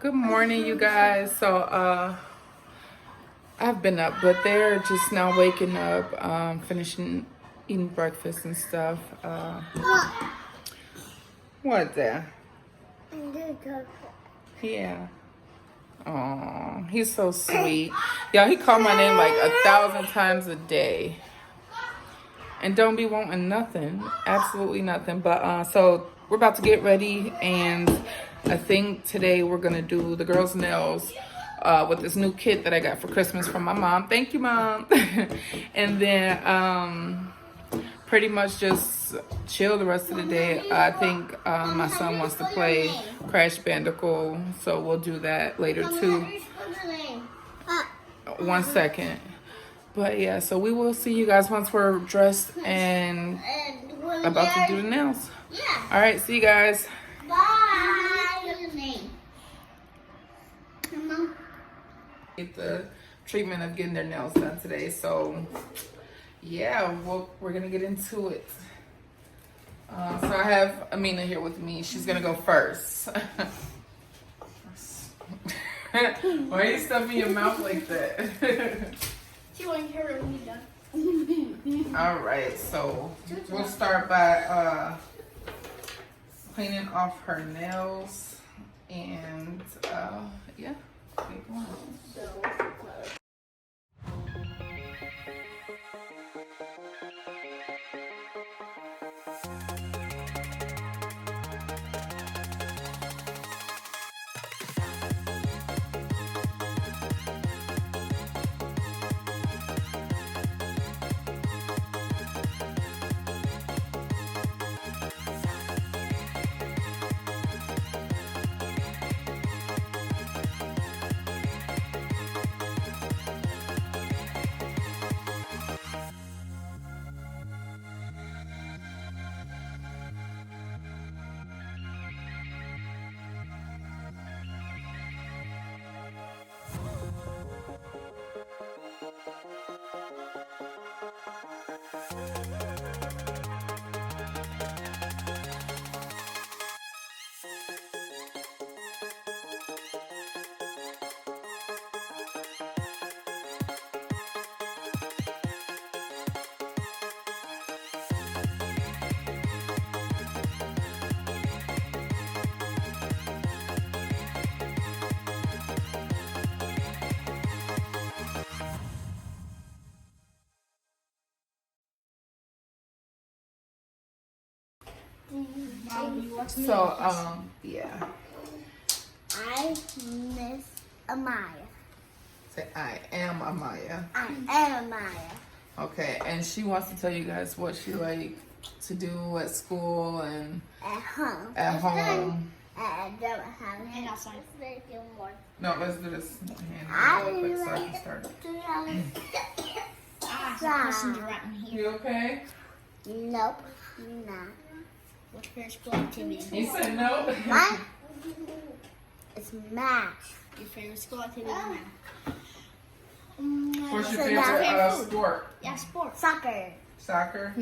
Good morning, you guys. I've been up, but they're just now waking up, finishing eating breakfast and stuff. What there? Yeah. Oh, he's so sweet. Yeah, he called my name like 1,000 times a day. And don't be wanting nothing. Absolutely nothing. But so we're about to get ready, and I think today we're gonna do the girls' nails with this new kit that I got for Christmas from my mom. Thank you, Mom. And then pretty much just chill the rest of the day. I think my son wants to play Crash Bandicoot, so we'll do that later too. 1 second. But yeah, so we will see you guys once we're dressed and about to do the nails. All right, see you guys. Bye. Get the treatment of getting their nails done today. So yeah, we're gonna get into it. So I have Amina here with me. She's gonna go first. Why are you stuffing your mouth like that? She won't hear it when you're done. All right, so we'll start by cleaning off her nails and yeah, keep going. So yeah. I miss Amaya. Say I am Amaya. I am Amaya. Okay, and she wants to tell you guys what she like to do at school and At home. at home. I don't have it. outside. No, let's do this hand I real quick so I like can start. Passenger right in here. You okay? Nope. Nah. What's your favorite school activity? He said no. Mine? It's math. Your favorite school activity is math. What's your So favorite now- sport? Yeah, sports. Soccer. Soccer?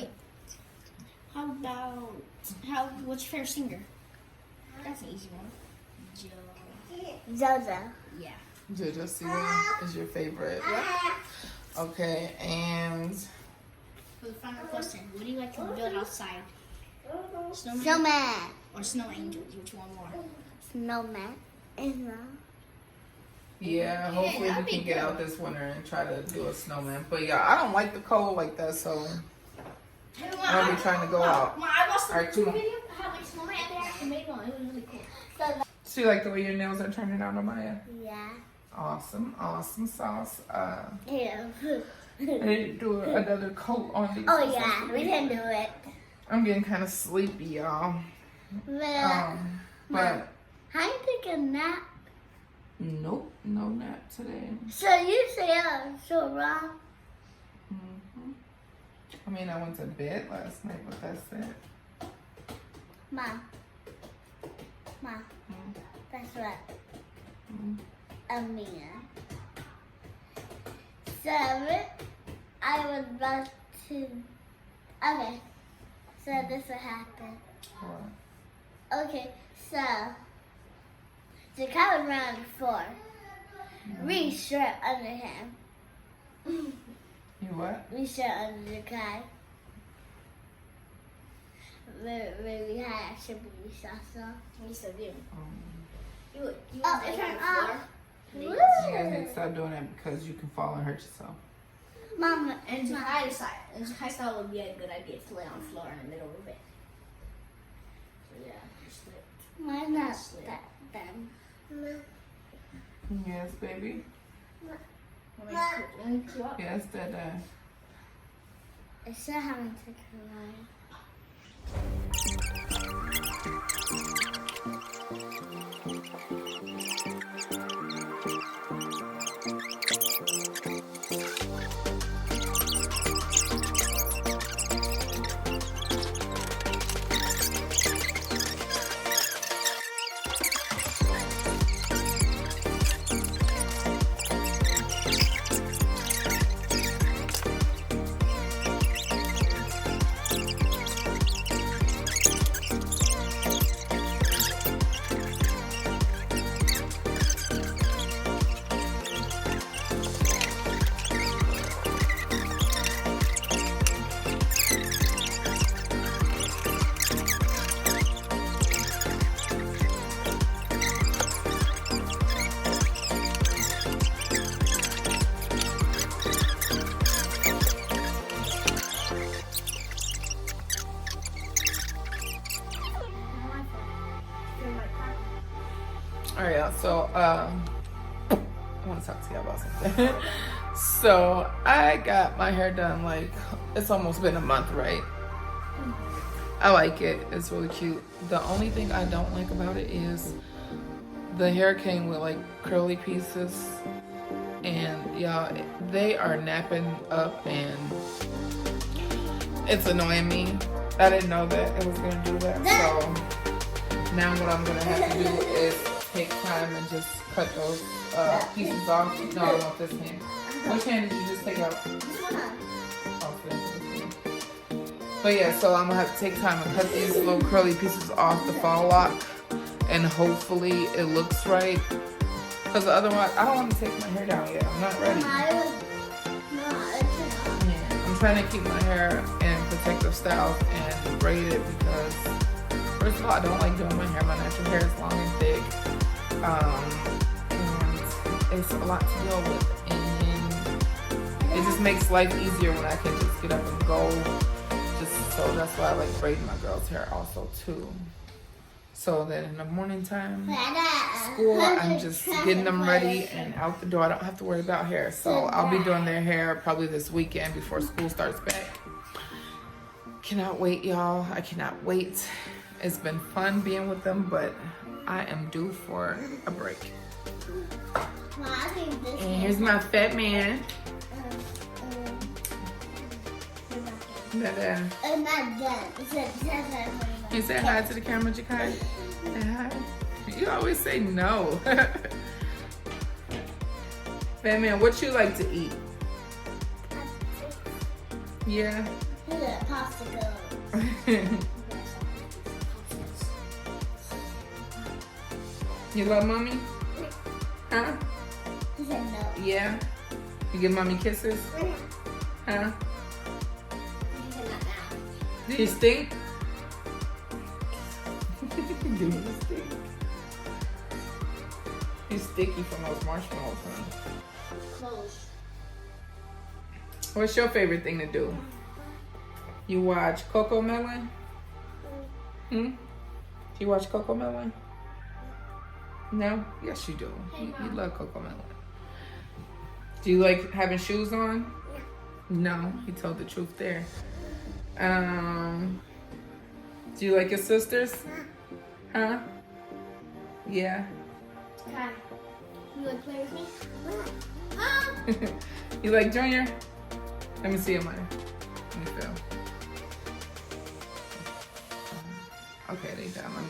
How about what's your favorite singer? That's an easy one. Joe. Zozo. Yeah. JoJo Siwa is your favorite. Okay, and For the final question, what do you like to build outside? Snowman Snowman. or snow angels? Which one more? Snowman. yeah, hopefully that'd we be can get good. out this winter and try to do a snowman. But yeah, I don't like the cold like that, so I don't be trying to go out. I watched the Alright, come YouTube on. video. I had like snowman and they actually made one. It was really cool. So you like the way your nails are turning out, Amaya? Yeah. Awesome sauce. Yeah. I need to do another coat on these. Oh yeah, we can do it. I'm getting kind of sleepy, y'all. But How you take a nap? nope, no nap today. So you say I'm so wrong. I mean, I went to bed last night, but that's it. Mom. That's what Amina. So I was about to. Okay. So this will happen. What? Okay. So Jakai was around the floor. We shirt under him. You what? We shirt under Jakai. When we had shit, we saw some. We still do. You Oh, lay it on turned the floor. off. You guys need to stop doing that because you can fall and hurt yourself. Mama, And Jakai decided, thought it would be a good idea to lay on the floor in the middle of the bed. So yeah, you slipped. why not that then? Yes, baby. Let me put you up. Yes, Dada. I still haven't taken a ride. All right, y'all. So, I want to talk to you about something. So, I got my hair done, like, it's almost been a month, right? I like it. It's really cute. The only thing I don't like about it is the hair came with, like, curly pieces. And, y'all, they are napping up, and it's annoying me. I didn't know that it was going to do that, so now what I'm going to have to do is take time and just cut those pieces off. No, I want this hand. Which hand did you just take out? Oh, but yeah, so I'm gonna have to take time and cut these little curly pieces off the fall lock, and hopefully it looks right. Cause otherwise, I don't want to take my hair down yet. I'm not ready. Yeah, I'm trying to keep my hair in protective styles and braid it because, first of all, I don't like doing my hair. My natural hair is long and thick. And it's a lot to deal with, and it just makes life easier when I can just get up and go. So that's why I like braiding my girls' hair also too. So that in the morning time, school, I'm just getting them ready and out the door. I don't have to worry about hair. So I'll be doing their hair probably this weekend before school starts back. Cannot wait, y'all. I cannot wait. It's been fun being with them, but I am due for a break. And here's my fat man. Dada. You say hi to the camera, Jakai. Say hi. You always say no. Fat man, what you like to eat? Yeah. You love mommy? Huh? He said no. Yeah. You give mommy kisses? Huh? He said not now. Do you stink? Do you stink? You're sticky from those marshmallows, huh? Close. What's your favorite thing to do? You watch Coco Melon? Hmm? You watch Coco Melon? No? Yes, you do. You love Coco Melon. Do you like having shoes on? No, he told the truth there. Do you like your sisters? Huh? Yeah. Kai, you want to play with me? You like Junior? Let me see your money. Let me feel. Okay, they done. Let me